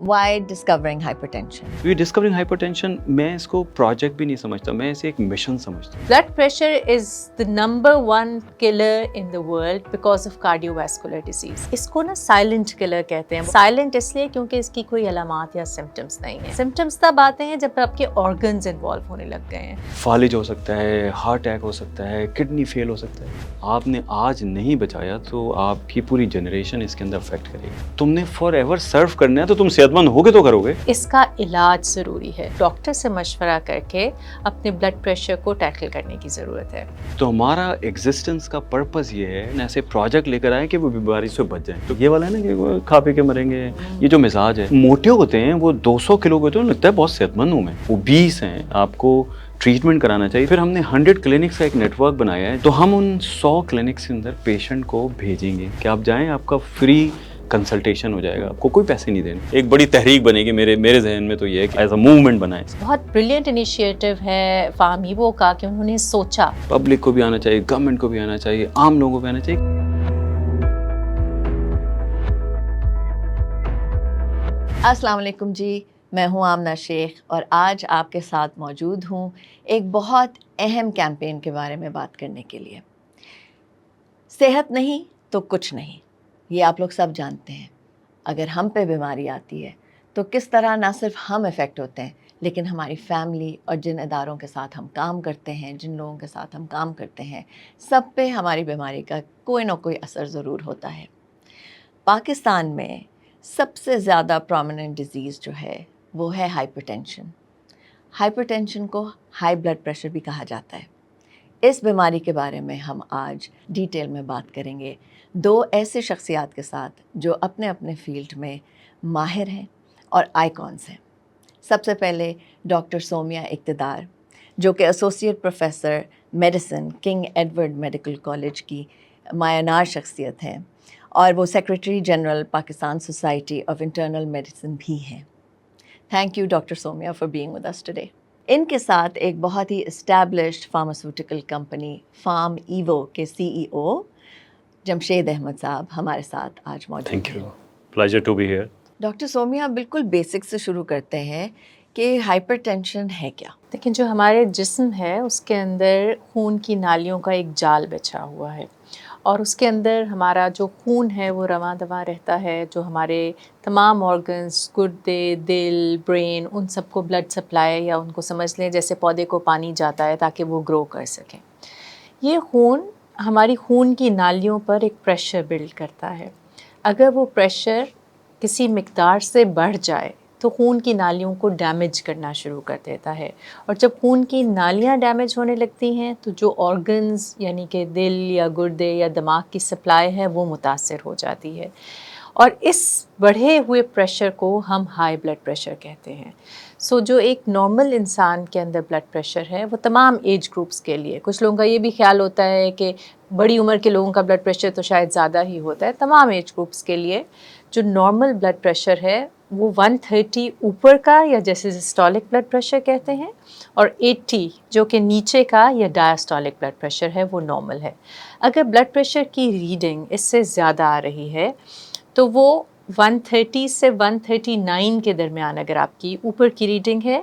Why discovering hypertension? یہ discovering hyper tension میں اس کو پروجیکٹ بھی نہیں سمجھتا, میں اسے ایک مشن سمجھتا ہوں. Blood pressure is the number one killer in the world because of cardiovascular disease. اس کو نا سائلنٹ کلر کہتے ہیں. سائلنٹ اس لیے کیونکہ اس کی کوئی علامات یا سمٹمس نہیں ہیں. سمٹمس تب آتے ہیں جب آپ کے آرگنز انوالو ہونے لگ گئے ہیں. فالج ہو سکتا ہے, ہارٹ اٹیک ہو سکتا ہے, کڈنی فیل ہو سکتا ہے. آپ نے آج نہیں بچایا تو آپ کی پوری جنریشن اس کے اندر افیکٹ کرے گی. تم نے فار ایور سرو کرنا ہے تو تم صحت مند ہوگے تو کرو گے. اس کا علاج ضروری ہے. ڈاکٹر سے مشورہ کر کے اپنے بلڈ پریشر کو ٹیکل کرنے کی ضرورت ہے. تو ہمارا ایگزسٹنس کا پرپز یہ ہے ایسے پروجیکٹ لے کر آئے کہ وہ بیماری سے بچ جائیں. تو یہ والا ہے نا کہ وہ کھا پی کے مریں گے, یہ جو مزاج ہے, موٹے ہوتے ہیں وہ 200 کلو کے ہوتے ہیں, لگتا ہے بہت صحت مند ہوں میں. وہ 20 ہیں, آپ کو ٹریٹمنٹ کرانا چاہیے. پھر ہم نے 100 کلینکس کا ایک نیٹ ورک بنایا ہے, تو ہم ان 100 کلینکس کے اندر پیشنٹ کو بھیجیں گے کہ آپ جائیں, آپ کا فری کنسلٹیشن ہو جائے گا, آپ کو کوئی پیسے نہیں دینے. ایک بڑی تحریک بنے گی میرے ذہن میں, تو یہ ہے کہ ایز اے موومنٹ بنائیں. بہت بریلینٹ انیشیٹو ہے فارمیوو کا کہ انہوں نے سوچا. پبلک کو بھی آنا چاہیے, گورنمنٹ کو بھی آنا چاہیے, عام لوگوں کو بھی آنا چاہیے. السلام علیکم جی, میں ہوں آمنہ شیخ اور آج آپ کے ساتھ موجود ہوں ایک بہت اہم کیمپین کے بارے میں بات کرنے کے لیے. صحت نہیں تو کچھ نہیں, یہ آپ لوگ سب جانتے ہیں. اگر ہم پہ بیماری آتی ہے تو کس طرح نہ صرف ہم افیکٹ ہوتے ہیں لیکن ہماری فیملی اور جن اداروں کے ساتھ ہم کام کرتے ہیں, جن لوگوں کے ساتھ ہم کام کرتے ہیں, سب پہ ہماری بیماری کا کوئی نہ کوئی اثر ضرور ہوتا ہے. پاکستان میں سب سے زیادہ پرومیننٹ ڈیزیز جو ہے وہ ہے ہائپر ٹینشن. ہائپر ٹینشن کو ہائی بلڈ پریشر بھی کہا جاتا ہے. اس بیماری کے بارے میں ہم آج ڈیٹیل میں بات کریں گے دو ایسے شخصیات کے ساتھ جو اپنے اپنے فیلڈ میں ماہر ہیں اور آئیکونس ہیں. سب سے پہلے ڈاکٹر سومیہ اقتدار, جو کہ associate professor medicine King Edward Medical College کی مایہ شخصیت ہیں, اور وہ secretary general Pakistan society of internal medicine بھی ہیں. Thank you doctor Somia for being with us today. ان کے ساتھ ایک بہت ہی established pharmaceutical company Pharm Evo کے CEO جمشید احمد صاحب ہمارے ساتھ آج موجود ہیں. Thank you, pleasure to be here. Doctor Somia, بالکل بیسک سے شروع کرتے ہیں کہ ہائپر ٹینشن ہے کیا؟ لیکن جو ہمارے جسم ہے اس کے اندر خون کی نالیوں کا ایک جال بچھا ہوا ہے, اور اس کے اندر ہمارا جو خون ہے وہ رواں دواں رہتا ہے. جو ہمارے تمام آرگنز, گردے, دل, برین, ان سب کو بلڈ سپلائی, یا ان کو سمجھ لیں جیسے پودے کو پانی جاتا ہے تاکہ وہ گرو کر سکیں. یہ خون ہماری خون کی نالیوں پر ایک پریشر بلڈ کرتا ہے. اگر وہ پریشر کسی مقدار سے بڑھ جائے تو خون کی نالیوں کو ڈیمیج کرنا شروع کر دیتا ہے, اور جب خون کی نالیاں ڈیمیج ہونے لگتی ہیں تو جو آرگنز یعنی کہ دل یا گردے یا دماغ کی سپلائی ہے وہ متاثر ہو جاتی ہے, اور اس بڑھے ہوئے پریشر کو ہم ہائی بلڈ پریشر کہتے ہیں. جو ایک نارمل انسان کے اندر بلڈ پریشر ہے وہ تمام ایج گروپس کے لیے, کچھ لوگوں کا یہ بھی خیال ہوتا ہے کہ بڑی عمر کے لوگوں کا بلڈ پریشر تو شاید زیادہ ہی ہوتا ہے, تمام ایج گروپس کے لیے جو نارمل بلڈ پریشر ہے وہ 130 اوپر کا یا جیسے سسٹولک بلڈ پریشر کہتے ہیں, اور 80 جو کہ نیچے کا یا ڈائسٹولک بلڈ پریشر ہے وہ نارمل ہے. اگر بلڈ پریشر کی ریڈنگ اس سے زیادہ آ رہی ہے تو وہ 130 سے 139 کے درمیان اگر آپ کی اوپر کی ریڈنگ ہے,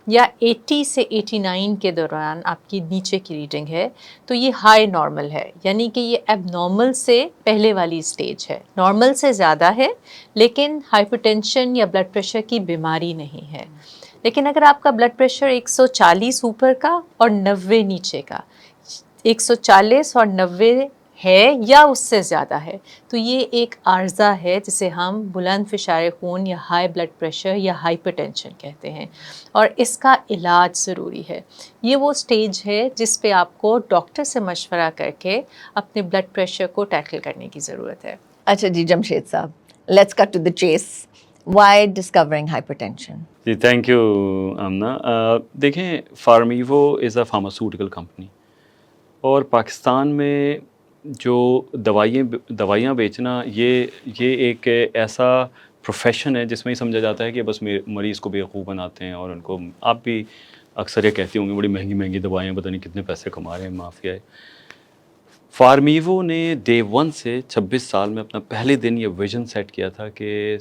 یا 80 سے 89 کے دوران آپ کی نیچے کی ریڈنگ ہے, تو یہ ہائی نارمل ہے, یعنی کہ یہ ایب نارمل سے پہلے والی سٹیج ہے. نارمل سے زیادہ ہے لیکن ہائپر ٹینشن یا بلڈ پریشر کی بیماری نہیں ہے. لیکن اگر آپ کا بلڈ پریشر 140 اوپر کا اور 90 نیچے کا, 140 اور 90 ہے یا اس سے زیادہ ہے, تو یہ ایک عارضہ ہے جسے ہم بلند فشار خون یا ہائی بلڈ پریشر یا ہائپر ٹینشن کہتے ہیں, اور اس کا علاج ضروری ہے. یہ وہ سٹیج ہے جس پہ آپ کو ڈاکٹر سے مشورہ کر کے اپنے بلڈ پریشر کو ٹیکل کرنے کی ضرورت ہے. اچھا جی جمشید صاحب, let's cut to the chase. Why discovering hypertension? جی تھینک یو آمنہ. دیکھیں, فارمیوو از اے فارماسیوٹیکل کمپنی, اور پاکستان میں جو دوائیاں بیچنا یہ ایک ایسا پروفیشن ہے جس میں یہ سمجھا جاتا ہے کہ بس مریض کو بیوقوف بناتے ہیں, اور ان کو, آپ بھی اکثر یہ کہتی ہوں گی بڑی مہنگی مہنگی دوائیاں, پتہ نہیں کتنے پیسے کما رہے ہیں, مافیا ہے. فارمیوو نے ڈے 1 سے 26 سال میں اپنا پہلے دن یہ ویژن سیٹ کیا تھا کہ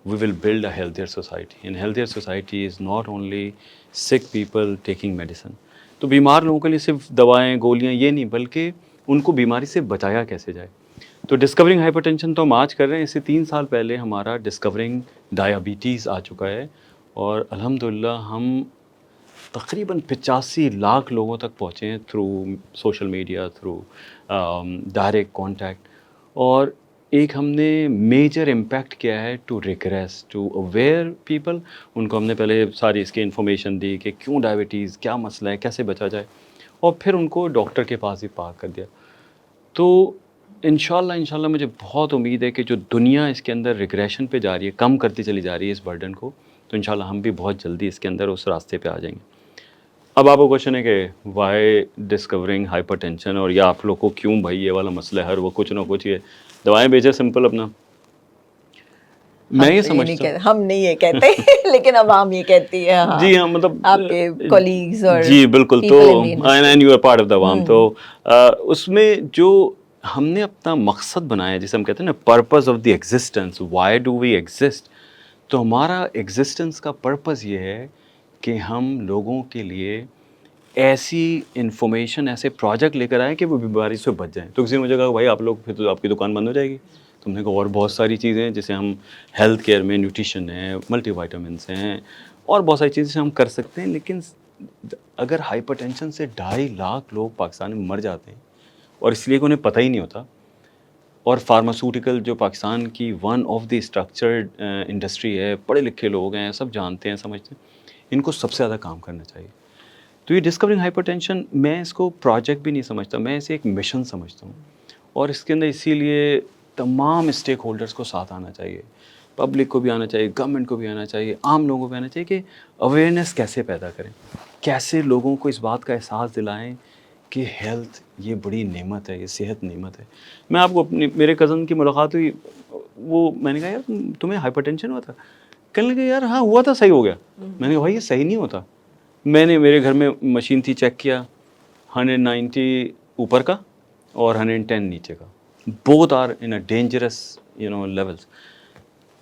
we will build a healthier society. And healthier society is not only sick people taking medicine. تو بیمار لوگوں کے لیے صرف دوائیں گولیاں یہ نہیں بلکہ ان کو بیماری سے بچایا کیسے جائے. تو ڈسکورنگ ہائپر ٹینشن تو ہم آج کر رہے ہیں. اس سے 3 سال پہلے ہمارا ڈسکورنگ ڈائبٹیز آ چکا ہے اور الحمدللہ ہم تقریباً 85 لاکھ لوگوں تک پہنچے ہیں through social media, through direct contact. اور ایک ہم نے میجر امپیکٹ کیا ہے to regress, to aware people. ان کو ہم نے پہلے ساری اس کی انفارمیشن دی کہ کیوں ڈائبٹیز, کیا مسئلہ ہے, کیسے بچا جائے, اور پھر ان کو ڈاکٹر کے پاس ہی پارک کر دیا. تو انشاءاللہ مجھے بہت امید ہے کہ جو دنیا اس کے اندر ریگریشن پہ جا رہی ہے, کم کرتی چلی جا رہی ہے اس برڈن کو, تو انشاءاللہ ہم بھی بہت جلدی اس کے اندر اس راستے پہ آ جائیں گے. اب آپ کو کوشچن ہے کہ وائی ڈسکورنگ ہائپر ٹینشن, اور یا آپ لوگ کو کیوں بھائی یہ والا مسئلہ ہے, ہر وہ کچھ نہ کچھ یہ دوائیں بیچے سمپل اپنا. میں یہ سمجھتا ہوں, ہم نہیں یہ کہتے لیکن عوام یہ کہتی ہے. جی ہاں, مطلب آپ کے کولیگز اور جی بالکل, تو and you are part of the عوام. تو اس میں جو ہم نے اپنا مقصد بنایا جسے ہم کہتے ہیں نا purpose of the existence, why do we exist. تو ہمارا ایگزسٹنس کا پرپز یہ ہے کہ ہم لوگوں کے لیے ایسی انفارمیشن, ایسے پروجیکٹ لے کر آئیں کہ وہ بیماری سے بچ جائیں. تو کسی نے مجھے کہا بھائی آپ لوگ پھر تو آپ کی دکان بند ہو جائے گی. تم نے کہا اور بہت ساری چیزیں ہیں جیسے ہم ہیلتھ کیئر میں نیوٹریشن ہے, ملٹی وائٹامنس ہیں, اور بہت ساری چیزیں ہم کر سکتے ہیں. لیکن اگر ہائپر ٹینشن سے 2.5 لاکھ لوگ پاکستان میں مر جاتے ہیں اور اس لیے کہ انہیں پتہ ہی نہیں ہوتا, اور فارماسیوٹیکل جو پاکستان کی one of the structured industry ہے, پڑھے لکھے لوگ ہیں, سب جانتے ہیں, سمجھتے ہیں, ان کو سب سے زیادہ کام کرنا چاہیے. تو یہ ڈسکورنگ ہائپر ٹینشن, میں اس کو پروجیکٹ بھی نہیں سمجھتا, میں اسے ایک مشن سمجھتا ہوں. اور اس کے اندر اسی لیے تمام اسٹیک ہولڈرس کو ساتھ آنا چاہیے, پبلک کو بھی آنا چاہیے, گورنمنٹ کو بھی آنا چاہیے, عام لوگوں کو بھی آنا چاہیے کہ اویئرنیس کیسے پیدا کریں, کیسے لوگوں کو اس بات کا احساس دلائیں کہ ہیلتھ یہ بڑی نعمت ہے, یہ صحت نعمت ہے. میں آپ کو میرے کزن کی ملاقات ہوئی, وہ میں نے کہا یار تمہیں ہائپر ٹینشن ہوا تھا؟ کہنے لگے یار ہاں ہوا تھا, صحیح ہو گیا. میں نے کہا بھائی یہ صحیح نہیں ہوتا. میں نے میرے گھر میں مشین تھی, چیک کیا, 190 اوپر کا اور 110 نیچے کا, both are in a dangerous levels.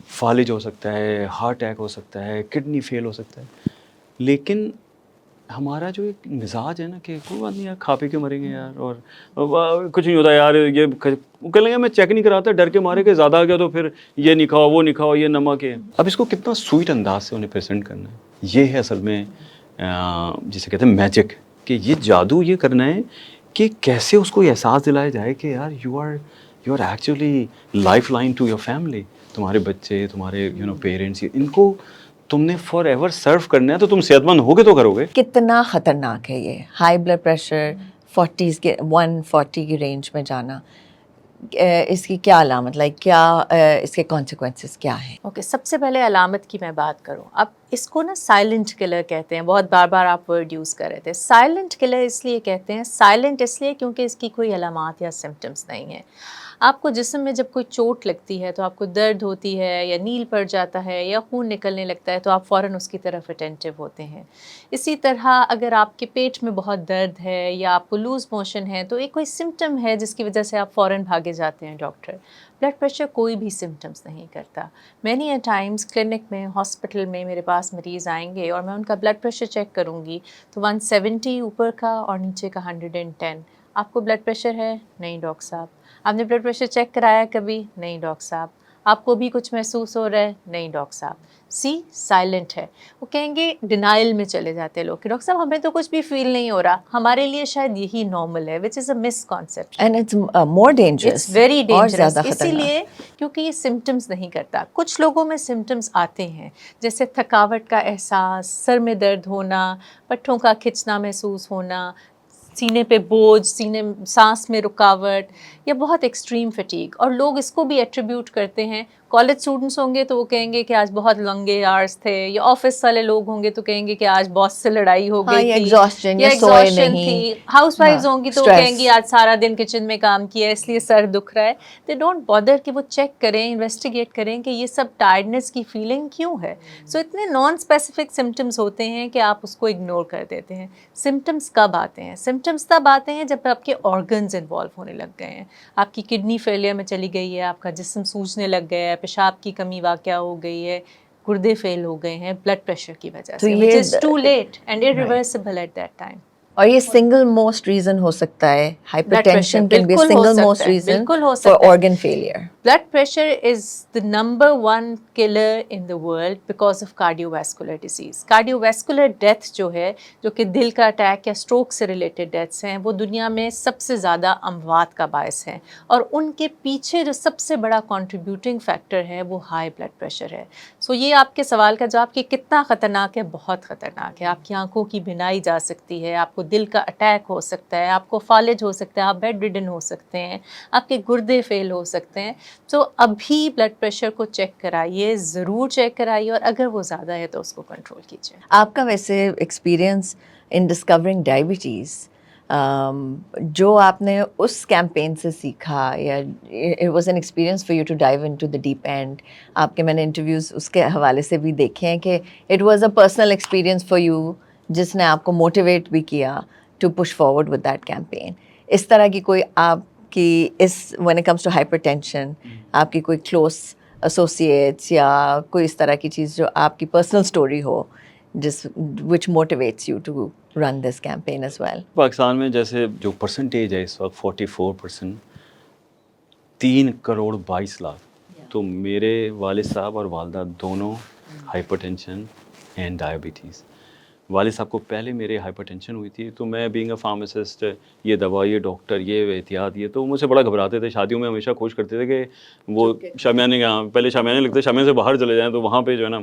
فالج ہو سکتا ہے, ہارٹ اٹیک ہو سکتا ہے, کڈنی فیل ہو سکتا ہے. لیکن ہمارا جو ایک مزاج ہے نا کہ کوئی بات نہیں یار, کھا پی کے مریں گے یار, اور کچھ نہیں ہوتا یار, یہ کہہ لیں گے میں چیک نہیں کراتا ڈر کے مارے کہ زیادہ آ گیا تو پھر یہ نہیں کھاؤ, وہ نہیں کھاؤ, یہ نمک ہے. اب اس کو کتنا سویٹ انداز سے انہیں پریزنٹ کرنا ہے, یہ ہے اصل میں جسے کہتے ہیں میجک, کہ یہ جادو یہ کرنا ہے کہ کیسے اس کو یہ احساس دلایا جائے کہ یار you are actually lifeline to your family. تمہارے بچے, تمہارے پیرنٹس, ان کو تم نے فار ایور سرو کرنا ہے, تو تم صحت مند ہوگے تو کرو گے. کتنا خطرناک ہے یہ ہائی بلڈ پریشر 40 کے 140 کی رینج میں جانا, اس کی کیا علامت, کیا اس کے کانسیکوینسز کیا ہیں؟ اوکے, سب سے پہلے علامت کی میں بات کروں. اب اس کو نا سائلنٹ کلر کہتے ہیں, بہت بار بار آپ ورڈ یوز کر رہے تھے. سائلنٹ کلر اس لیے کہتے ہیں, سائلنٹ اس لیے کیونکہ اس کی کوئی علامات یا سمٹمس نہیں ہیں. آپ کو جسم میں جب کوئی چوٹ لگتی ہے تو آپ کو درد ہوتی ہے یا نیل پڑ جاتا ہے یا خون نکلنے لگتا ہے تو آپ فوراً اس کی طرف اٹینٹیو ہوتے ہیں. اسی طرح اگر آپ کے پیٹ میں بہت درد ہے یا آپ کو لوز موشن ہے تو ایک کوئی سمٹم ہے جس کی وجہ سے آپ فوراً بھاگے جاتے ہیں ڈاکٹر. بلڈ پریشر کوئی بھی سمٹمس نہیں کرتا. مینی اے ٹائمز کلینک میں, ہاسپٹل میں میرے پاس مریض آئیں گے اور میں ان کا بلڈ پریشر چیک کروں گی تو 170 اوپر کا اور نیچے کا 110. آپ کو بلڈ پریشر ہے؟ نہیں ڈاکٹر صاحب. آپ نے بلڈ پریشر چیک کرایا کبھی؟ نہیں ڈاکٹر صاحب. آپ کو بھی کچھ محسوس ہو رہا ہے؟ نہیں ڈاکٹر صاحب. سی سائلنٹ ہے. وہ کہیں گے ڈینائل میں چلے جاتے لوگ کہ ڈاکٹر صاحب ہمیں تو کچھ بھی فیل نہیں ہو رہا, ہمارے لیے شاید یہی نارمل ہے, which is a mis concept. And it's more dangerous, it's very dangerous, اسی خطرناک. لیے کیونکہ یہ سمٹمس نہیں کرتا. کچھ لوگوں میں سمٹمس آتے ہیں جیسے تھکاوٹ کا احساس, سر میں درد ہونا, پٹھوں کا کھچنا محسوس ہونا, سینے پہ بوجھ, سانس میں رکاوٹ, یا بہت ایکسٹریم فٹیگ. اور لوگ اس کو بھی ایٹریبیوٹ کرتے ہیں, کالج اسٹوڈنٹس ہوں گے تو وہ کہیں گے کہ آج بہت لمبے آورس تھے, یا آفس والے لوگ ہوں گے تو کہیں گے کہ آج باس سے لڑائی ہو گئی تھی, یا ایگزاسشن تھی. ہاؤس وائفز ہوں گی تو وہ کہیں گی آج سارا دن کچن میں کام کیا اس لیے سر دکھ رہا ہے. دے ڈونٹ بادر کہ وہ چیک کریں, انویسٹیگیٹ کریں کہ یہ سب ٹائرڈنیس کی فیلنگ کیوں ہے. سو اتنے نان اسپیسیفک سمٹمس ہوتے ہیں کہ آپ اس کو اگنور کر دیتے ہیں. سمٹمس کب آتے ہیں؟ سمٹمس تب آتے ہیں جب آپ کے آرگنز انوالو ہونے لگ گئے ہیں. آپ کی کڈنی فیلئر میں چلی گئی ہے, آپ کا جسم سوجنے لگ گیا ہے, پیشاب کی کمی واقع ہو گئی ہے, گردے فیل ہو گئے ہیں بلڈ پریشر کی وجہ تو سے, یہ which is too late and irreversible at that time. اور یہ سنگل موسٹ ریزن ہو سکتا ہے, hyper Blood pressure, tension can be بالکل ہو سنگل سکتا موسٹ ہے, ریزن بالکل ہو فار سکتا ہے. Organ failure. Blood pressure is the number one killer in the world because of cardiovascular disease. Cardiovascular death جو ہے, جو کہ دل کا اٹیک یا اسٹروک سے ریلیٹڈ ڈیتھس ہیں, وہ دنیا میں سب سے زیادہ اموات کا باعث ہیں, اور ان کے پیچھے جو سب سے بڑا کنٹریبیوٹنگ فیکٹر ہے وہ ہائی بلڈ پریشر ہے. سو یہ آپ کے سوال کا جواب کہ کتنا خطرناک ہے, بہت خطرناک ہے. آپ کی آنکھوں کی بینائی جا سکتی ہے, آپ کو دل کا اٹیک ہو سکتا ہے, آپ کو فالج ہو سکتا ہے, آپ بیڈ ریڈن ہو سکتے ہیں, آپ کے گردے فیل ہو سکتے ہیں. تو ابھی بلڈ پریشر کو چیک کرائیے, ضرور چیک کرائیے, اور اگر وہ زیادہ ہے تو اس کو کنٹرول کیجیے. آپ کا ویسے ایکسپیرئنس ان ڈسکورنگ ڈائبٹیز, جو آپ نے اس کیمپین سے سیکھا, یا it was an experience for you to dive into the deep end, آپ کے میں نے انٹرویوز اس کے حوالے سے بھی دیکھے ہیں کہ it was a personal experience for you, جس نے آپ کو موٹیویٹ بھی کیا to push forward with that campaign. اس طرح کی کوئی آپ کی اس when it comes to hypertension آپ کی کوئی کلوز ایسوسیٹس یا کوئی اس طرح کی چیز جو آپ کی پرسنل اسٹوری ہو, جس which motivates you to run this campaign as well? Pakistan میں جیسے جو پرسنٹیج ہے اس وقت 44%, 3,22,00,000. تو میرے والد صاحب اور والدہ دونوں ہائپر ٹینشن اینڈ ڈائبٹیز. والد صاحب کو پہلے میرے ہائپر ٹینشن ہوئی تھی, تو میں بینگ اے فارماسسٹ, یہ دوا, یہ ڈاکٹر, یہ احتیاط, یہ تو مجھ سے بڑا گھبراتے تھے. شادیوں میں ہمیشہ کوشش کرتے تھے کہ وہ شامیانے کا, پہلے شامیانے لگتے, شامیانے سے باہر چلے جائیں, تو وہاں پہ جو ہے نا.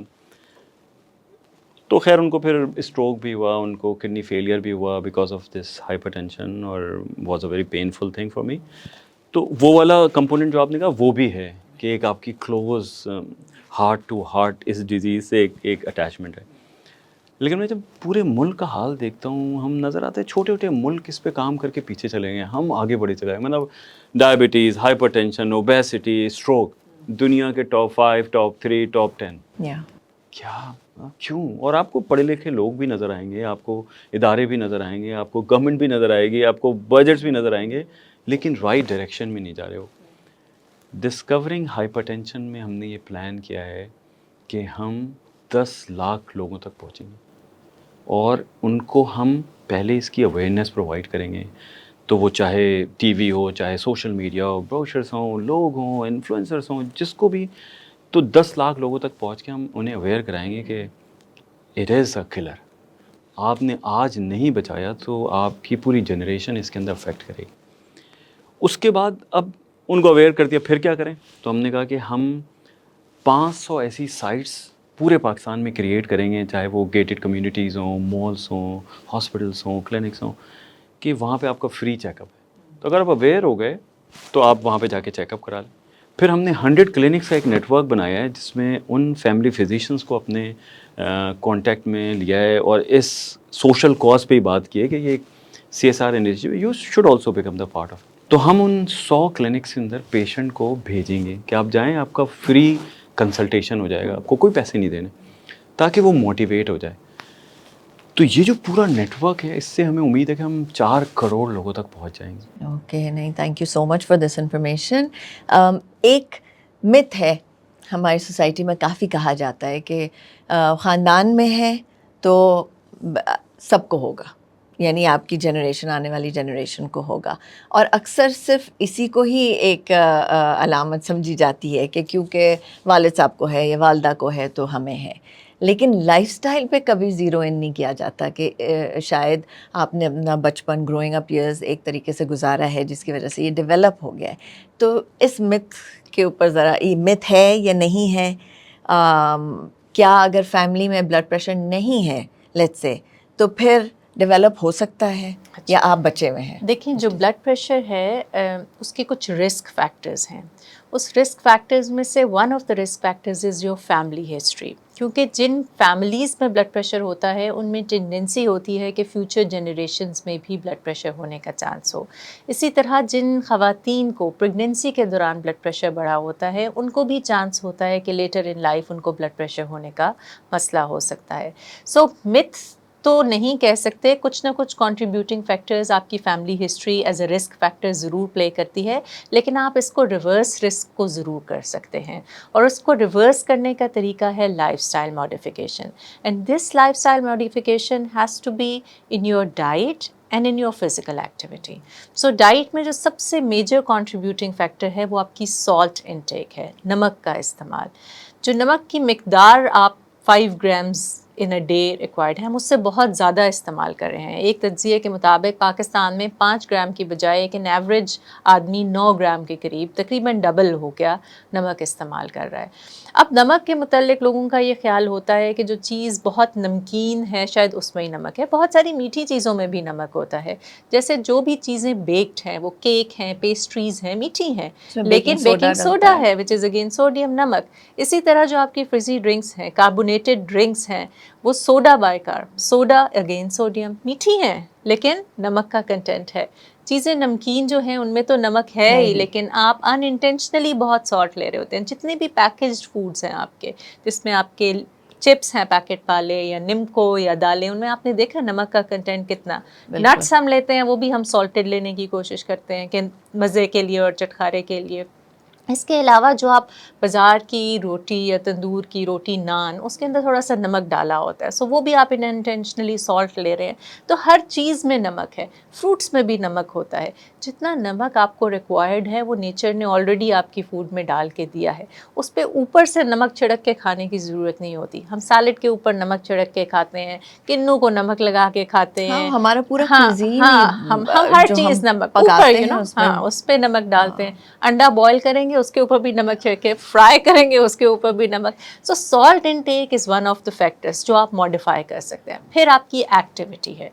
تو خیر ان کو پھر اسٹروک بھی ہوا, ان کو کڈنی فیلئر بھی ہوا because of this hypertension, اور was a very painful thing for me. تو وہ والا کمپوننٹ جو آپ نے کہا وہ بھی ہے کہ ایک آپ کی کلوز ہارٹ ٹو ہارٹ اس ڈیزیز سے ایک اٹیچمنٹ ہے. لیکن میں جب پورے ملک کا حال دیکھتا ہوں, ہم نظر آتے ہیں چھوٹے چھوٹے ملک اس پہ کام کر کے پیچھے چلے گئے, ہم آگے بڑھے چلے گئے. مطلب diabetes, hyper tension, obesity, stroke, دنیا کے ٹاپ 5, ٹاپ 3, ٹاپ 10. کیا, کیوں؟ اور آپ کو پڑھے لکھے لوگ بھی نظر آئیں گے, آپ کو ادارے بھی نظر آئیں گے, آپ کو گورنمنٹ بھی نظر آئے گی, آپ کو بجٹس بھی نظر آئیں گے, لیکن رائٹ ڈائریکشن میں نہیں جا رہے ہو. ڈسکورنگ ہائپر ٹینشن میں ہم نے یہ پلان کیا ہے کہ ہم 10 لاکھ لوگوں تک پہنچیں گے, اور ان کو ہم پہلے اس کی اویئرنیس پرووائڈ کریں گے. تو وہ چاہے ٹی وی ہو, چاہے سوشل میڈیا ہو, بروشرس ہوں, لوگ ہوں, انفلوئنسرس ہوں, جس کو بھی, تو 10 لاکھ لوگوں تک پہنچ کے ہم انہیں اویئر کرائیں گے کہ اٹ از اے کلر. آپ نے آج نہیں بچایا تو آپ کی پوری جنریشن اس کے اندر افیکٹ کرے گی. اس کے بعد اب ان کو اویئر کر دیا, پھر کیا کریں؟ تو ہم نے کہا کہ ہم 500 ایسی سائٹس پورے پاکستان میں کریٹ کریں گے, چاہے وہ گیٹڈ کمیونٹیز ہوں, مالس ہوں, ہاسپٹلس ہوں, کلینکس ہوں, کہ وہاں پہ آپ کا فری چیک اپ ہے. تو اگر آپ اویئر ہو گئے تو آپ وہاں پہ جا کے چیک اپ کرا لیں. پھر ہم نے 100 کلینکس کا ایک نیٹ ورک بنایا ہے, جس میں ان فیملی فزیشنس کو اپنے کانٹیکٹ میں لیا ہے, اور اس سوشل کاز پہ ہی بات کی ہے کہ یہ ایک CSR initiative, you should also become the part of. تو ہم ان 100 کلینکس کے اندر پیشنٹ کو بھیجیں گے کہ آپ جائیں, آپ کا فری کنسلٹیشن ہو جائے گا, آپ کو کوئی پیسے نہیں دینے, تاکہ وہ موٹیویٹ ہو جائے. تو یہ جو پورا نیٹ ورک ہے, اس سے ہمیں امید ہے کہ ہم 4 کروڑ لوگوں تک پہنچ جائیں گے. اوکے, نہیں, thank you so much for this information. ایک مت ہے ہماری سوسائٹی میں, کافی کہا جاتا ہے کہ خاندان میں ہے تو سب کو ہوگا, یعنی آپ کی جنریشن, آنے والی جنریشن کو ہوگا, اور اکثر صرف اسی کو ہی ایک علامت سمجھی جاتی ہے کہ کیونکہ والد صاحب کو ہے یا والدہ کو ہے تو ہمیں ہے. لیکن لائف سٹائل پہ کبھی زیرو ان نہیں کیا جاتا کہ شاید آپ نے اپنا بچپن, گروئنگ اپ ایئرز ایک طریقے سے گزارا ہے جس کی وجہ سے یہ ڈیولپ ہو گیا ہے. تو اس مت کے اوپر ذرا, یہ مت ہے یا نہیں ہے, کیا اگر فیملی میں بلڈ پریشر نہیں ہے لیٹس سے, تو پھر ڈیولپ ہو سکتا ہے یا آپ بچے ہوئے ہیں؟ دیکھیں, جو بلڈ پریشر ہے اس کے کچھ رسک فیکٹرز ہیں. اس رسک فیکٹرز میں سے one of the risk factors is your family history. کیونکہ جن فیملیز میں بلڈ پریشر ہوتا ہے ان میں ٹینڈنسی ہوتی ہے کہ فیوچر جنریشنز میں بھی بلڈ پریشر ہونے کا چانس ہو. اسی طرح جن خواتین کو پریگننسی کے دوران بلڈ پریشر بڑھا ہوتا ہے, ان کو بھی چانس ہوتا ہے کہ لیٹر ان لائف ان کو بلڈ پریشر ہونے کا مسئلہ ہو سکتا ہے. سو متھ تو نہیں کہہ سکتے, کچھ نہ کچھ کنٹریبیوٹنگ فیکٹرز آپ کی family history as a risk factor ضرور پلے کرتی ہے, لیکن آپ اس کو ریورس رسک کو ضرور کر سکتے ہیں, اور اس کو ریورس کرنے کا طریقہ ہے lifestyle modification. And this lifestyle modification has to be in your diet and in your physical activity. So diet میں جو سب سے میجر کنٹریبیوٹنگ فیکٹر ہے وہ آپ کی سالٹ انٹیک ہے, نمک کا استعمال. جو نمک کی مقدار آپ 5 grams in a day required ہے, ہم اس سے بہت زیادہ استعمال کر رہے ہیں. ایک تجزیے کے مطابق پاکستان میں 5 گرام کی بجائے ایک ایوریج آدمی 9 گرام کے قریب, تقریباً ڈبل ہو گیا, نمک استعمال کر رہا ہے. اب نمک کے متعلق لوگوں کا یہ خیال ہوتا ہے کہ جو چیز بہت نمکین ہے شاید اس میں ہی نمک ہے. بہت ساری میٹھی چیزوں میں بھی نمک ہوتا ہے, جیسے جو بھی چیزیں بیکڈ ہیں, وہ کیک ہیں, پیسٹریز ہیں, میٹھی ہیں, لیکن بیکنگ سوڈا ہے وچ از اگین سوڈیم, نمک. اسی طرح جو آپ کی فریزی ڈرنکس ہیں, کاربونیٹڈ ڈرنکس ہیں, وہ soda by carb, soda again sodium, میٹھی ہیں لیکن نمک کا کنٹینٹ ہے. چیزیں نمکین جو ہیں ان میں تو نمک ہے ہی, لیکن آپ ان انٹینشنلی بہت سالٹ لے رہے ہوتے ہیں. جتنے بھی پیکیجڈ فوڈس ہیں آپ کے, جس میں آپ کے چپس ہیں پیکٹ والے یا نمکو یا دالیں, ان میں آپ نے دیکھا نمک کا کنٹینٹ کتنا. نٹس ہم لیتے ہیں وہ بھی ہم سالٹڈ لینے کی کوشش کرتے ہیں کہ مزے کے لیے اور چٹکارے کے لیے. اس کے علاوہ جو آپ بازار کی روٹی یا تندور کی روٹی, نان, اس کے اندر تھوڑا سا نمک ڈالا ہوتا ہے, سو وہ بھی آپ انٹینشنلی سالٹ لے رہے ہیں. تو ہر چیز میں نمک ہے, فروٹس میں بھی نمک ہوتا ہے. جتنا نمک آپ کو ریکوائرڈ ہے وہ نیچر نے آلریڈی آپ کی فوڈ میں ڈال کے دیا ہے, اس پہ اوپر سے نمک چھڑک کے کھانے کی ضرورت نہیں ہوتی. ہم سیلڈ کے اوپر نمک چھڑک کے کھاتے ہیں, کنوں کو نمک لگا کے کھاتے ہیں, ہمارا پورا ہم ہر چیز نمک اوپر, اس پہ نمک ڈالتے ہیں. انڈا بوائل کریں گے اس کے اوپر بھی نمک چھڑکے, فرائی کریں گے اس کے اوپر بھی نمک. So salt intake is one of the factors جو آپ ماڈیفائی کر سکتے ہیں. پھر آپ کی ایکٹیویٹی ہے.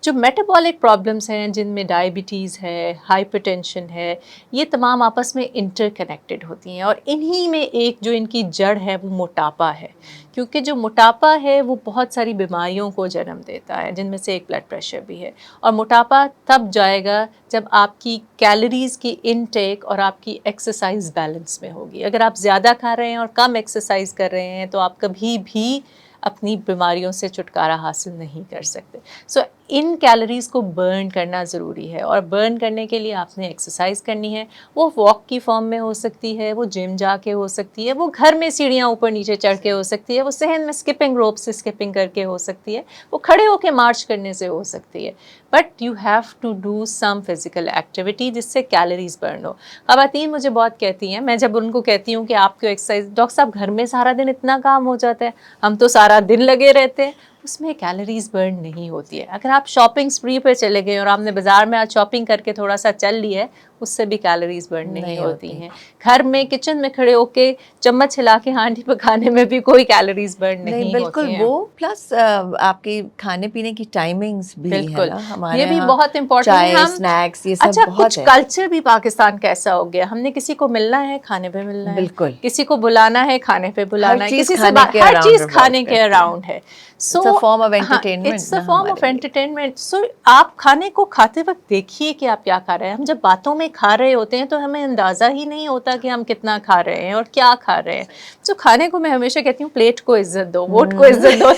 جو میٹابولک پرابلمس ہیں جن میں ڈائبٹیز ہے, ہائپر ٹینشن ہے, یہ تمام آپس میں انٹر کنیکٹڈ ہوتی ہیں, اور انہی میں ایک جو ان کی جڑ ہے وہ موٹاپا ہے. کیونکہ جو موٹاپا ہے وہ بہت ساری بیماریوں کو جنم دیتا ہے, جن میں سے ایک بلڈ پریشر بھی ہے. اور موٹاپا تب جائے گا جب آپ کی کیلوریز کی انٹیک اور آپ کی ایکسرسائز بیلنس میں ہوگی. اگر آپ زیادہ کھا رہے ہیں اور کم ایکسرسائز کر رہے ہیں تو آپ کبھی بھی اپنی بیماریوں سے چھٹکارا حاصل نہیں کر سکتے. سو ان کیلوریز کو برن کرنا ضروری ہے, اور برن کرنے کے لیے آپ نے ایکسرسائز کرنی ہے. وہ واک کی فارم میں ہو سکتی ہے, وہ جم جا کے ہو سکتی ہے, وہ گھر میں سیڑھیاں اوپر نیچے چڑھ کے ہو سکتی ہے, وہ صحن میں اسکپنگ روپ سے اسکپنگ کر کے ہو سکتی ہے, وہ کھڑے ہو کے مارچ کرنے سے ہو سکتی ہے. But you have to do some physical activity جس سے کیلوریز برن ہو. خواتین مجھے بہت کہتی ہیں, میں جب ان کو کہتی ہوں کہ آپ کو ایکسرسائز, ڈاکٹر صاحب گھر میں سارا دن اتنا کام ہو جاتا ہے, ہم تو سارا دن لگے رہتے ہیں, اس میں کیلوریز برن نہیں ہوتی ہے. اگر آپ شاپنگ اسپری پہ چلے گئے اور آپ نے بازار میں آج شاپنگ کر کے تھوڑا سا چل لی ہے, اس سے بھی کیلوریز برن نہیں ہوتی ہیں. گھر میں کچن میں کھڑے ہو کے چمچ ہلا کے ہانڈی پکانے میں بھی کوئی کیلوریز برن نہیں بالکل ہوتی ہیں. وہ پلس آپ کی کھانے پینے کی ٹائمنگز بھی ہے نا, ہمارے یہ بھی بہت امپورٹنٹ ہے. چائے, اسنیکس, یہ سب اچھا بہت کچھ کلچر بھی پاکستان کا ایسا ہو گیا, ہم نے کسی کو ملنا ہے کھانے پہ ملنا ہے, بالکل, کسی کو بلانا ہے کھانے پہ بلانا ہے, کسی سے ہر ہر چیز کھانے کے اراؤنڈ ہے. So it's a form of entertainment, it's a form of entertainment. So آپ کھانے کو کھاتے وقت دیکھیے کہ آپ کیا کھا رہے ہیں. ہم جب باتوں میں کھا رہے ہوتے ہیں تو ہمیں اندازہ ہی نہیں ہوتا کہ ہم کتنا کھا رہے ہیں اور کیا کھا رہے ہیں. سو کھانے کو میں ہمیشہ کہتی ہوں پلیٹ کو عزت دو, ووٹ کو عزت دو.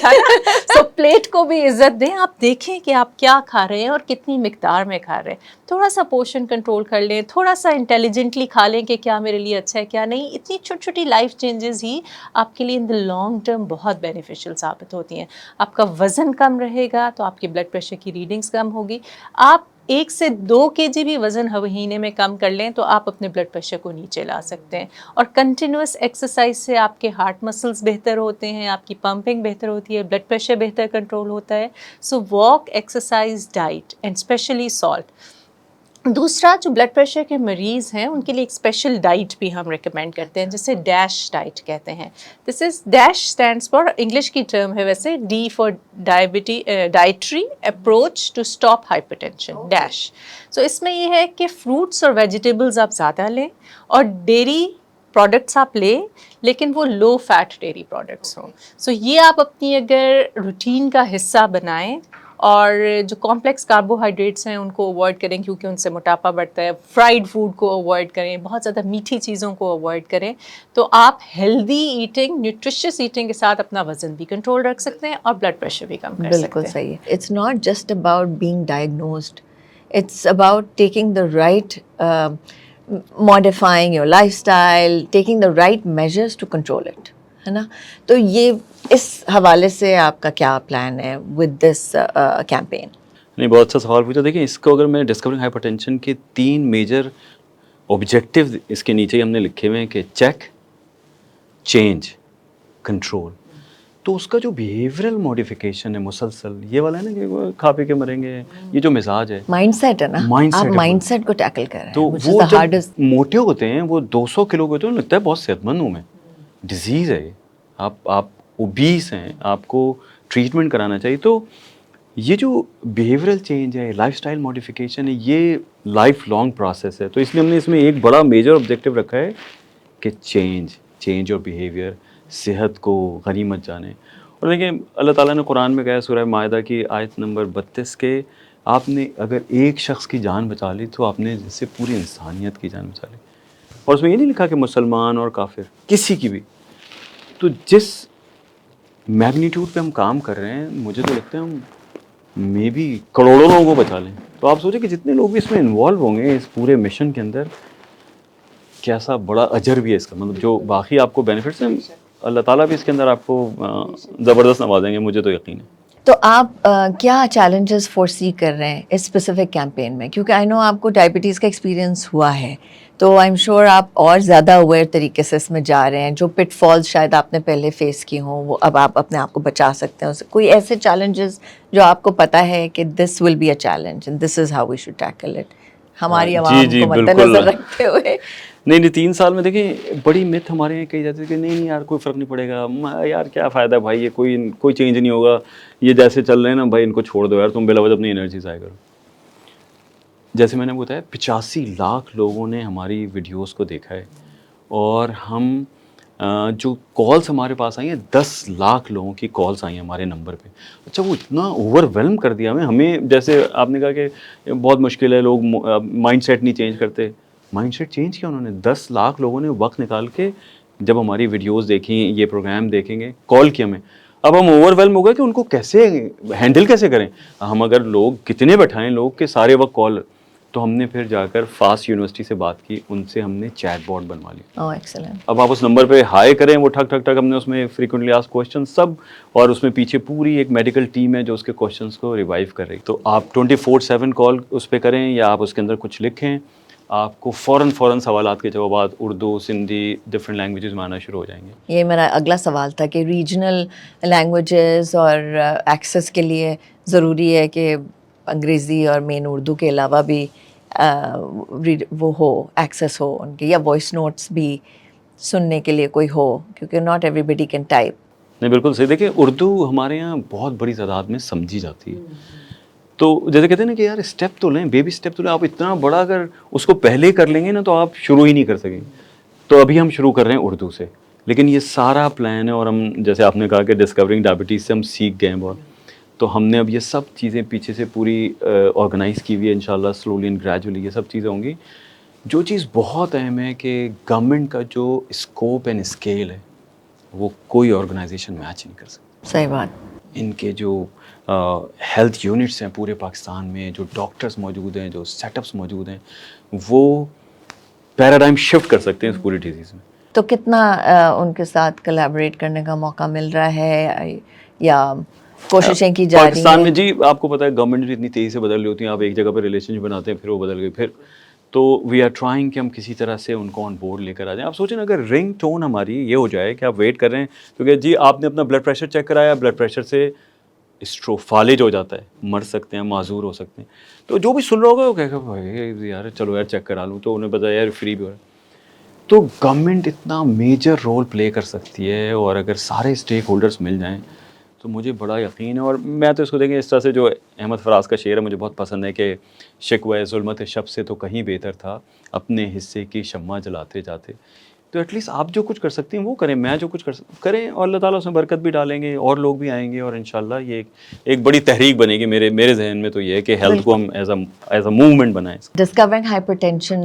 سو پلیٹ کو بھی عزت دیں, آپ دیکھیں کہ آپ کیا کھا رہے ہیں اور کتنی مقدار میں کھا رہے ہیں. تھوڑا سا پورشن کنٹرول کر لیں, تھوڑا سا انٹیلیجنٹلی کھا لیں کہ کیا میرے لیے اچھا ہے کیا نہیں. اتنی چھوٹی چھوٹی لائف چینجز ہی آپ کے لیے ان دا لانگ ٹرم بہت بینیفیشیل ثابت ہوتی ہیں. آپ کا وزن کم رہے گا تو آپ کی بلڈ پریشر کی ریڈنگز کم ہوگی. آپ 1 سے 2 kg بھی وزن مہینے میں کم کر لیں تو آپ اپنے بلڈ پریشر کو نیچے لا سکتے ہیں. اور کنٹینیوس ایکسرسائز سے آپ کے ہارٹ مسلز بہتر ہوتے ہیں, آپ کی پمپنگ بہتر ہوتی ہے, بلڈ پریشر بہتر کنٹرول ہوتا ہے. So walk, exercise, diet and especially salt. دوسرا, جو بلڈ پریشر کے مریض ہیں ان کے لیے ایک اسپیشل ڈائٹ بھی ہم ریکمینڈ کرتے ہیں جسے ڈیش ڈائٹ کہتے ہیں. This is DASH stands for, English کی ٹرم ہے ویسے, D for dietary approach to stop hypertension, DASH. So اس میں یہ ہے کہ فروٹس اور ویجیٹیبلز آپ زیادہ لیں اور ڈیری پروڈکٹس آپ لیں, لیکن وہ لو فیٹ ڈیری پروڈکٹس ہوں. سو یہ آپ اپنی اگر روٹین کا حصہ بنائیں اور جو کمپلیکس کاربوہائیڈریٹس ہیں ان کو اوائڈ کریں کیونکہ ان سے موٹاپا بڑھتا ہے. فرائیڈ فوڈ کو اوائڈ کریں, بہت زیادہ میٹھی چیزوں کو اوائڈ کریں, تو آپ ہیلدی ایٹنگ, نیوٹریشیس ایٹنگ کے ساتھ اپنا وزن بھی کنٹرول رکھ سکتے ہیں اور بلڈ پریشر بھی کم کر سکتے بالکل ہیں. صحیح ہے. It's not just about being diagnosed, it's about taking the right modifying your lifestyle, taking the right measures to control it, ہے نا. تو یہ اس حوالے سے آپ کا کیا پلان ہے with this campaign؟ نہیں, بہت اچھا سوال پوچھا. دیکھیں اس کو اگر میں ڈسکورنگ ہائپر ٹینشن کے 3 میجر آبجیکٹیو اس کے نیچے ہم نے لکھے ہوئے ہیں کہ چیک, چینج, کنٹرول. تو اس کا جو بیہیورل موڈیفیکیشن ہے مسلسل, یہ والا ہے نا کہ کھا پی کے مریں گے, یہ جو مزاج ہے, مائنڈ سیٹ ہے نا, آپ مائنڈ سیٹ کو ٹیکل کر رہے ہیں. تو وہ جب موٹے ہوتے ہیں, وہ 200 کلو کے ہوتے ہیں, لگتا ہے بہت صحت مند ہوں میں. ڈیزیز ہے, آپ اوبیس ہیں, آپ کو ٹریٹمنٹ کرانا چاہیے. تو یہ جو بیہیورل چینج ہے, لائف اسٹائل موڈیفیکیشن ہے, یہ لائف لانگ پروسیس ہے. تو اس لیے ہم نے اس میں ایک بڑا میجر آبجیکٹیو رکھا ہے کہ چینج اور بیہیویئر, صحت کو غنیمت جانے. اور دیکھیں اللہ تعالیٰ نے قرآن میں کہا سورہ مائدہ کی آیت نمبر 32 کہ آپ نے اگر ایک شخص کی جان بچا لی تو آپ نے جیسے پوری انسانیت کی جان بچا لی. اور اس میں یہ نہیں لکھا کہ مسلمان اور کافر, کسی کی بھی. تو جس میگنیٹیوڈ پہ ہم کام کر رہے ہیں, مجھے تو لگتا ہے ہم مے بی کروڑوں لوگوں کو بچا لیں. تو آپ سوچیں کہ جتنے لوگ بھی اس میں انوالو ہوں گے اس پورے مشن کے اندر, کیسا بڑا اجر بھی ہے اس کا. مطلب جو باقی آپ کو بینیفٹس ہیں, اللہ تعالیٰ بھی اس کے اندر آپ کو زبردست نوازیں گے, مجھے تو یقین ہے. تو آپ کیا چیلنجز فورسی کر رہے ہیں اس اسپیسیفک کیمپین میں؟ کیونکہ آئی نو آپ کو ڈائبٹیز کا ایکسپیرینس ہوا ہے, تو آئی ایم شیور آپ اور زیادہ اویئر طریقے سے اس میں جا رہے ہیں. جو پٹ فالز شاید آپ نے پہلے فیس کی ہوں, وہ اب آپ اپنے آپ کو بچا سکتے ہیں. کوئی ایسے چیلنجز جو آپ کو پتہ ہے کہ this will be a challenge and this is how we should tackle it, ہماری عوام کو مد نظر رکھتے ہوئے؟ نہیں 3 سال میں دیکھیں بڑی مت ہمارے یہاں کہی جاتی ہے کہ نہیں یار کوئی فرق نہیں پڑے گا, یار کیا فائدہ ہے بھائی, یہ کوئی چینج نہیں ہوگا, یہ جیسے چل رہے ہیں نا بھائی ان کو چھوڑ دو یار, تم بلا وجہ اپنی انرجی ضائع کرو. جیسے میں نے بتایا 85 لاکھ لوگوں نے ہماری ویڈیوز کو دیکھا ہے, اور ہم جو کالس ہمارے پاس آئی ہیں 10 لاکھ لوگوں کی کالس آئی ہیں ہمارے نمبر پہ. اچھا وہ اتنا اوور ویلم کر دیا ہمیں, جیسے آپ نے کہا کہ بہت مشکل ہے, لوگ مائنڈ سیٹ نہیں چینج کرتے. مائنڈ سیٹ چینج کیا انہوں نے, 10 لاکھ لوگوں نے وقت نکال کے جب ہماری ویڈیوز دیکھیں, یہ پروگرام دیکھیں گے, کال کیا ہمیں. اب ہم اوور ویلم ہو گئے کہ ان کو کیسے ہینڈل کیسے کریں. ہم اگر لوگ کتنے بیٹھائیں لوگ کے سارے وقت کال, تو ہم نے پھر جا کر فاسٹ یونیورسٹی سے بات کی, ان سے ہم نے چیٹ باٹ بنوا لی. اب آپ اس نمبر پہ ہائی کریں, وہ ٹھک ٹھک ٹھک, ہم نے اس میں فریکوینٹلی آسک کوشچن سب, اور اس میں پیچھے پوری ایک میڈیکل ٹیم ہے جو اس کے کوشچنس کو ریوائیو کر رہی. تو آپ 24/7 کال اس پہ کریں, یا آپ اس کے اندر کچھ لکھیں, آپ کو فوراً سوالات کے جوابات اردو, سندھی, ڈفرینٹ لینگویجز میں آنا شروع ہو جائیں گے. یہ میرا اگلا سوال تھا کہ ریجنل لینگویجز اور ایکسیس کے لیے ضروری ہے کہ انگریزی اور مین اردو کے علاوہ بھی وہ ہو, ایکسیس ہو ان کے, یا وائس نوٹس بھی سننے کے لیے کوئی ہو, کیونکہ not everybody can type. نہیں بالکل صحیح. دیکھیں اردو ہمارے یہاں بہت بڑی تعداد میں سمجھی جاتی ہے. تو جیسے کہتے ہیں نا کہ یار اسٹیپ تو لیں, بیبی اسٹیپ تو لیں. آپ اتنا بڑا اگر اس کو پہلے کر لیں گے نا تو آپ شروع ہی نہیں کر سکیں. تو ابھی ہم شروع کر رہے ہیں اردو سے, لیکن یہ سارا پلان ہے, اور ہم جیسے آپ نے کہا کہ ڈسکورنگ ڈائبٹیز سے ہم سیکھ گئے ہیں بہت. تو ہم نے اب یہ سب چیزیں پیچھے سے پوری آرگنائز کی ہوئی ہے, انشاءاللہ سلولی اینڈ گریجولی یہ سب چیزیں ہوں گی. جو چیز بہت اہم ہے کہ گورنمنٹ کا جو اسکوپ اینڈ اسکیل ہے وہ کوئی آرگنائزیشن میچ نہیں کر سکتی. صحیح بات. ان کے جو ہیلتھ یونٹس ہیں پورے پاکستان میں, جو ڈاکٹرز موجود ہیں, جو سیٹ اپس موجود ہیں, وہ پیراڈائم شفٹ کر سکتے ہیں اس پوری ڈیزیز میں. تو کتنا ان کے ساتھ کولیبریٹ کرنے کا موقع مل رہا ہے, یا کوششیں کی جا رہی ہیں پاکستان میں؟ جی آپ کو پتہ ہے گورنمنٹ بھی اتنی تیزی سے بدل رہی ہوتی ہیں. آپ ایک جگہ پہ ریلیشن بناتے ہیں, پھر وہ بدل گئی, پھر تو وی آر ٹرائنگ کہ ہم کسی طرح سے ان کو آن بورڈ لے کر آ جائیں. آپ سوچیں اگر رنگ ٹون ہماری یہ ہو جائے کہ آپ ویٹ کر رہے ہیں کیونکہ جی آپ نے اپنا بلڈ پریشر چیک کرایا, بلڈ پریشر سے اسٹروک فالج ہو جاتا ہے, مر سکتے ہیں, معذور ہو سکتے ہیں. تو جو بھی سن رہا ہوگا وہ کہے گا بھائی یار چلو یار چیک کرا لوں, تو انہیں پتا یار فری بھی ہو رہا ہے. تو گورنمنٹ اتنا میجر رول پلے کر سکتی ہے, اور اگر سارے اسٹیک ہولڈرس مل جائیں تو مجھے بڑا یقین ہے. اور میں تو اس کو دیکھیں اس طرح سے, جو احمد فراز کا شعر ہے مجھے بہت پسند ہے کہ شکوہ ظلمت شب سے تو کہیں بہتر تھا, اپنے حصے کی شمع جلاتے جاتے. تو ایٹ لیسٹ آپ جو کچھ کر سکتی ہیں وہ کریں, میں جو کچھ کریں, اور اللہ تعالیٰ اس میں برکت بھی ڈالیں گے, اور لوگ بھی آئیں گے, اور انشاءاللہ یہ ایک بڑی تحریک بنے گی. میرے ذہن میں تو یہ ہے کہ ہیلتھ کو ہم ایز اے موومنٹ بنائیں. ڈسکورنگ ہائپر ٹینشن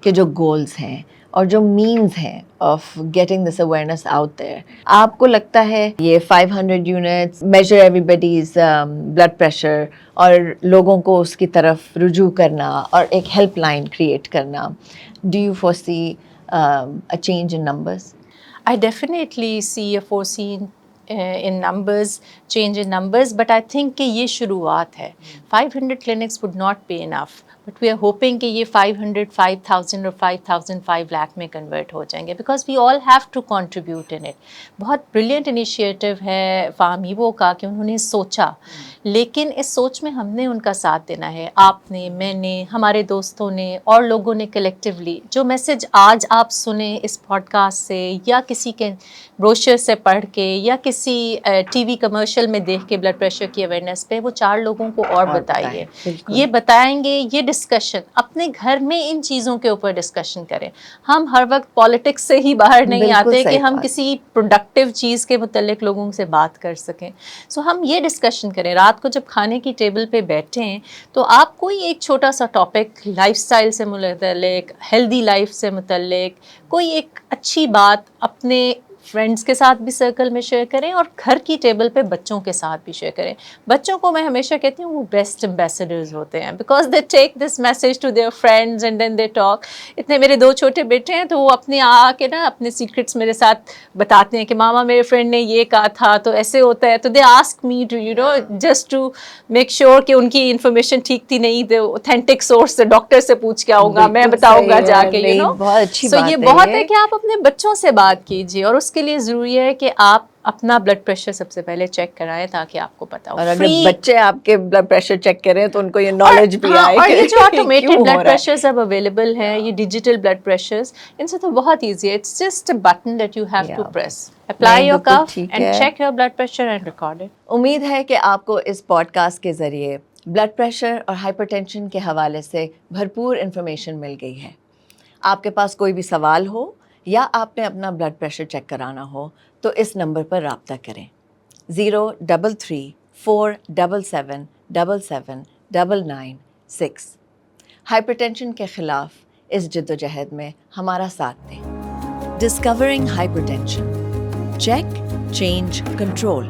کے جو گولز ہیں اور جو مینز ہیں of getting this awareness out there, آپ کو لگتا ہے یہ 500 units measure everybody's blood pressure اور لوگوں کو اس کی طرف رجوع کرنا اور ایک ہیلپ لائن کریٹ کرنا, do you foresee a change in numbers? I definitely see a foreseen in numbers, change in numbers, but I think کہ یہ شروعات ہے. 500 clinics would not be enough, but we are hoping کہ یہ 500, 5,000 اور 5,000 5 lakh میں convert ہو جائیں گے, because we all have to contribute in it. بہت بریلینٹ انیشیٹو ہے فامیبو کا کہ انہوں نے سوچا, لیکن اس سوچ میں ہم نے ان کا ساتھ دینا ہے. آپ نے, میں نے, ہمارے دوستوں نے اور لوگوں نے کلیکٹیولی جو میسج آج آپ سنیں اس پوڈ کاسٹ سے, یا کسی کے بروشر سے پڑھ کے, یا کسی ٹی وی کمرشل میں دیکھ کے بلڈ پریشر کی اویئرنیس پہ, وہ 4 لوگوں کو اور بتائیے. یہ بتائیں گے, یہ ڈسکشن اپنے گھر میں ان چیزوں کے اوپر ڈسکشن کریں. ہم ہر وقت پالیٹکس سے ہی باہر نہیں آتے کہ ہم کسی پروڈکٹیو چیز کے متعلق لوگوں سے بات کر سکیں. سو ہم یہ ڈسکشن کریں. رات کو جب کھانے کی ٹیبل پہ بیٹھیں تو آپ کوئی ایک چھوٹا سا ٹاپک لائف سٹائل سے متعلق, ہیلدی لائف سے متعلق, کوئی ایک اچھی بات اپنے فرینڈس کے ساتھ بھی سرکل میں شیئر کریں, اور گھر کی ٹیبل پہ بچوں کے ساتھ بھی شیئر کریں. بچوں کو میں ہمیشہ کہتی ہوں وہ بیسٹ ایمبیسڈرز ہوتے ہیں, because they take this message to their friends and then they talk. اتنے میرے 2 چھوٹے بیٹے ہیں تو وہ اپنے آ کے نا اپنے سیکرٹس میرے ساتھ بتاتے ہیں کہ ماما میرے فرینڈ نے یہ کہا تھا تو ایسے ہوتا ہے. تو they ask me to you know just to make sure کہ ان کی انفارمیشن ٹھیک تھی نہیں, دے اوتھینٹک سورس سے, ڈاکٹر سے پوچھ کے آؤں گا, میں بتاؤں گا جا کے, یو نو. بہت اچھی سو بات یہ بہت ہے کہ آپ اپنے بچوں سے بات کیجیے, اور اس کے لیے ضروری ہے کہ آپ اپنا بلڈ پریشر سب سے پہلے چیک کرائیں تاکہ آپ کو پتا ہو. اور اگر بچے آپ کے بلڈ پریشر چیک کریں تو ان کو یہ نالج بھی آئے. اور یہ جو آٹومیٹڈ بلڈ پریشرز اب اویلیبل ہیں, یہ ڈیجیٹل بلڈ پریشرز, ان سے تو بہت ایزی ہے. It's just a button that you have to press, apply your cuff and check your blood pressure and record it. امید ہے کہ آپ کو اس پوڈ کاسٹ کے ذریعے بلڈ پریشر اور ہائپر ٹینشن کے حوالے سے بھرپور انفارمیشن مل گئی ہے. آپ کے پاس کوئی بھی سوال ہو یا آپ نے اپنا بلڈ پریشر چیک کرانا ہو تو اس نمبر پر رابطہ کریں 03347779996. ہائپر ٹینشن کے خلاف اس جد و جہد میں ہمارا ساتھ دیں. Discovering hyper tension, check, change, control.